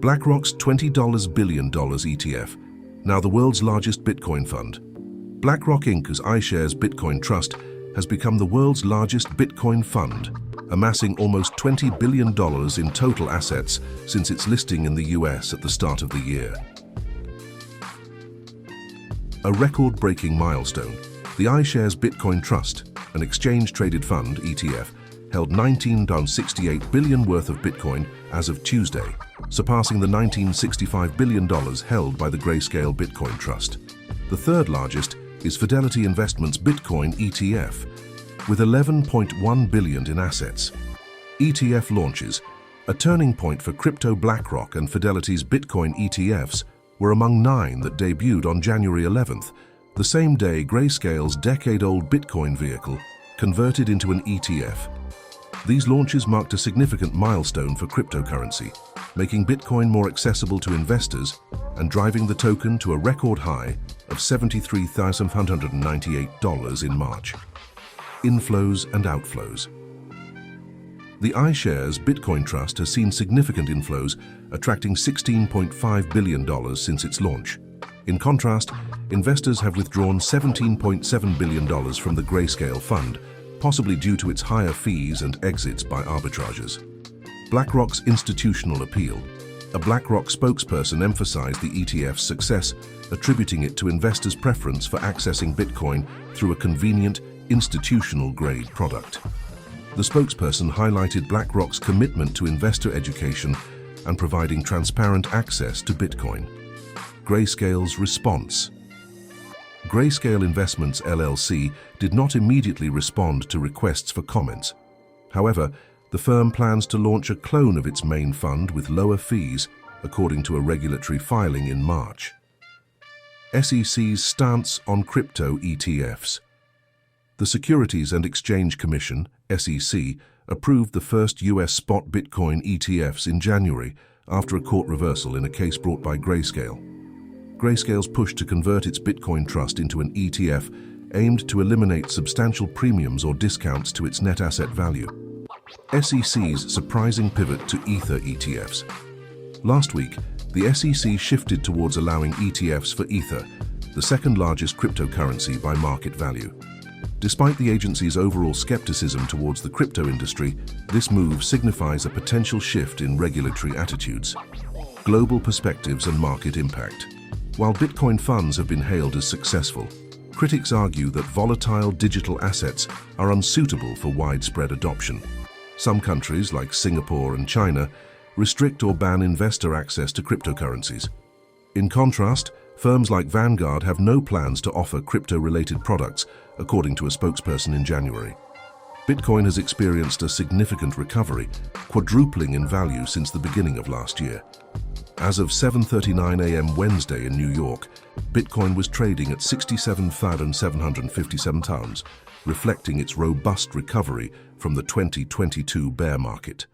BlackRock's $20 billion ETF, now the world's largest Bitcoin fund. BlackRock Inc.'s iShares Bitcoin Trust has become the world's largest Bitcoin fund, amassing almost $20 billion in total assets since its listing in the US at the start of the year. A record-breaking milestone, the iShares Bitcoin Trust, an exchange-traded fund, ETF, held $19.68 billion worth of Bitcoin as of Tuesday, surpassing the $19.65 billion held by the Grayscale Bitcoin Trust. The third largest is Fidelity Investments' Bitcoin ETF, with $11.1 billion in assets. ETF launches, a turning point for crypto. BlackRock and Fidelity's Bitcoin ETFs were among 9 that debuted on January 11th, the same day Grayscale's decade-old Bitcoin vehicle converted into an ETF. These launches marked a significant milestone for cryptocurrency, making Bitcoin more accessible to investors and driving the token to a record high of $73,598 in March. Inflows and outflows. The iShares Bitcoin Trust has seen significant inflows, attracting $16.5 billion since its launch. In contrast, investors have withdrawn $17.7 billion from the Grayscale fund, possibly due to its higher fees and exits by arbitrageurs. BlackRock's institutional appeal. A BlackRock spokesperson emphasized the ETF's success, attributing it to investors' preference for accessing Bitcoin through a convenient, institutional-grade product. The spokesperson highlighted BlackRock's commitment to investor education and providing transparent access to Bitcoin. Grayscale's response. Grayscale Investments LLC did not immediately respond to requests for comments. However, the firm plans to launch a clone of its main fund with lower fees, according to a regulatory filing in March. SEC's stance on crypto ETFs. The Securities and Exchange Commission, SEC, approved the first U.S. spot Bitcoin ETFs in January after a court reversal in a case brought by Grayscale. Grayscale's push to convert its Bitcoin trust into an ETF aimed to eliminate substantial premiums or discounts to its net asset value. SEC's surprising pivot to Ether ETFs. Last week, the SEC shifted towards allowing ETFs for Ether, the second largest cryptocurrency by market value. Despite the agency's overall skepticism towards the crypto industry, this move signifies a potential shift in regulatory attitudes. Global perspectives and market impact. While Bitcoin funds have been hailed as successful, critics argue that volatile digital assets are unsuitable for widespread adoption. Some countries, like Singapore and China, restrict or ban investor access to cryptocurrencies. In contrast, firms like Vanguard have no plans to offer crypto-related products, according to a spokesperson in January. Bitcoin has experienced a significant recovery, quadrupling in value since the beginning of last year. As of 7:39 a.m. Wednesday in New York, Bitcoin was trading at $67,757, reflecting its robust recovery from the 2022 bear market.